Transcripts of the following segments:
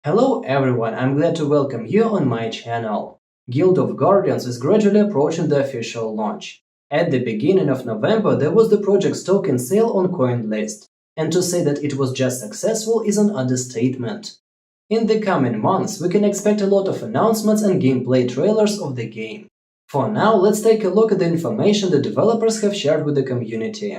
Hello everyone, I'm glad to welcome you on my channel. Guild of Guardians is gradually approaching the official launch. At the beginning of November there was the project's token sale on Coinlist, and to say that it was just successful is an understatement. In the coming months we can expect a lot of announcements and gameplay trailers of the game. For now, let's take a look at the information the developers have shared with the community.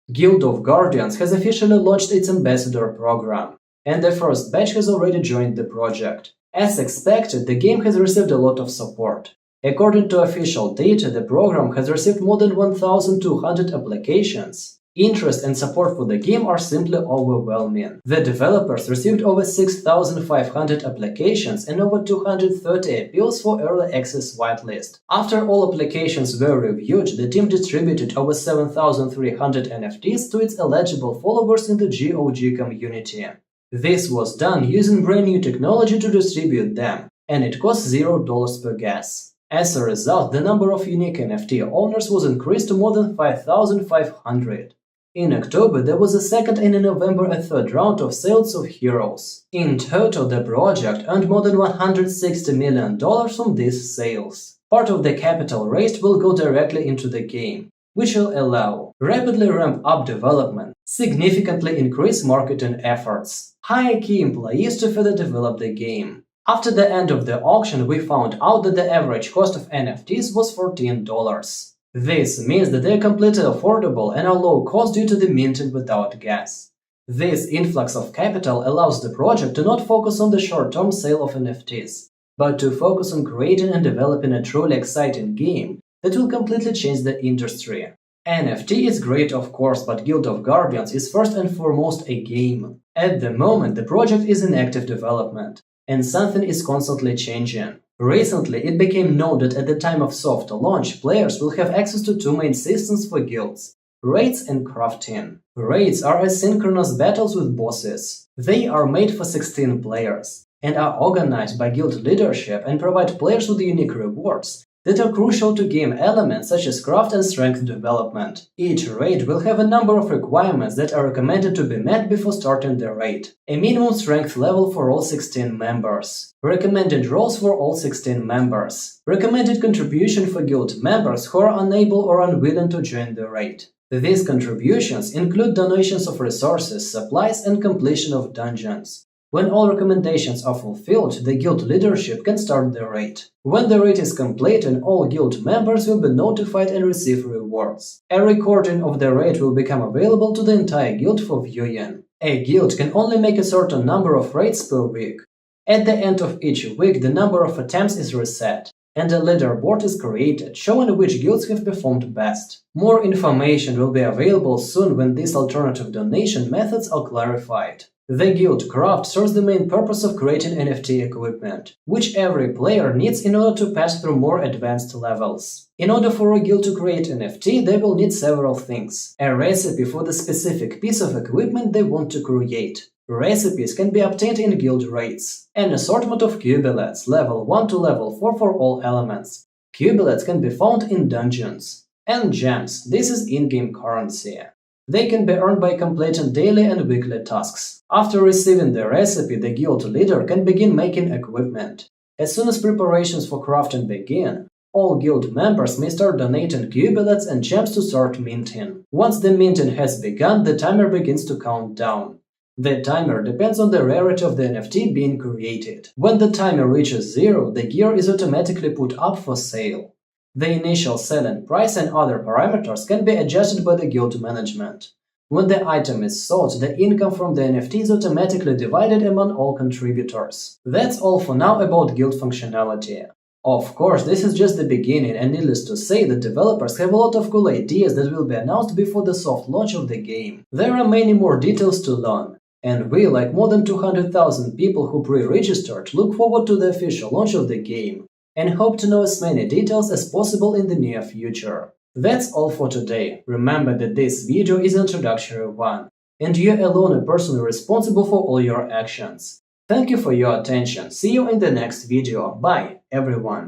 Guild of Guardians has officially launched its ambassador program, and the first batch has already joined the project. As expected, the game has received a lot of support. According to official data, the program has received more than 1,200 applications. Interest and support for the game are simply overwhelming. The developers received over 6,500 applications and over 230 appeals for early access whitelist. After all applications were reviewed, the team distributed over 7,300 NFTs to its eligible followers in the GOG community. This was done using brand new technology to distribute them, and it cost $0 per gas. As a result, the number of unique NFT owners was increased to more than 5,500. In October, there was a second and in November a third round of sales of heroes. In total, the project earned more than $160 million from these sales. Part of the capital raised will go directly into the game, which will allow rapidly ramp up development, significantly increase marketing efforts, hire key employees to further develop the game. After the end of the auction, we found out that the average cost of NFTs was $14. This means that they are completely affordable and are low cost due to the minting without gas. This influx of capital allows the project to not focus on the short-term sale of NFTs, but to focus on creating and developing a truly exciting game that will completely change the industry. NFT is great, of course, but Guild of Guardians is first and foremost a game. At the moment, the project is in active development, and something is constantly changing. Recently, it became known that at the time of soft launch, players will have access to two main systems for guilds: raids and crafting. Raids are asynchronous battles with bosses. They are made for 16 players, and are organized by guild leadership and provide players with unique rewards that are crucial to game elements such as craft and strength development. Each raid will have a number of requirements that are recommended to be met before starting the raid. A minimum strength level for all 16 members. Recommended roles for all 16 members. Recommended contribution for guild members who are unable or unwilling to join the raid. These contributions include donations of resources, supplies, and completion of dungeons. When all recommendations are fulfilled, the guild leadership can start the raid. When the raid is complete, all guild members will be notified and receive rewards. A recording of the raid will become available to the entire guild for viewing. A guild can only make a certain number of raids per week. At the end of each week, the number of attempts is reset, and a leaderboard is created, showing which guilds have performed best. More information will be available soon when these alternative donation methods are clarified. The guild craft serves the main purpose of creating NFT equipment, which every player needs in order to pass through more advanced levels. In order for a guild to create NFT, they will need several things: a recipe for the specific piece of equipment they want to create. Recipes can be obtained in guild raids. An assortment of cubillets, level 1 to level 4 for all elements. Cubillets can be found in dungeons. And gems, this is in-game currency. They can be earned by completing daily and weekly tasks. After receiving the recipe, the guild leader can begin making equipment. As soon as preparations for crafting begin, all guild members may start donating cubillets and gems to start minting. Once the minting has begun, the timer begins to count down. The timer depends on the rarity of the NFT being created. When the timer reaches 0, the gear is automatically put up for sale. The initial selling price and other parameters can be adjusted by the guild management. When the item is sold, the income from the NFT is automatically divided among all contributors. That's all for now about guild functionality. Of course, this is just the beginning, and needless to say, the developers have a lot of cool ideas that will be announced before the soft launch of the game. There are many more details to learn, and we, like more than 200,000 people who pre-registered, look forward to the official launch of the game, and hope to know as many details as possible in the near future. That's all for today. Remember that this video is an introductory one, and you alone are personally responsible for all your actions. Thank you for your attention. See you in the next video. Bye, everyone.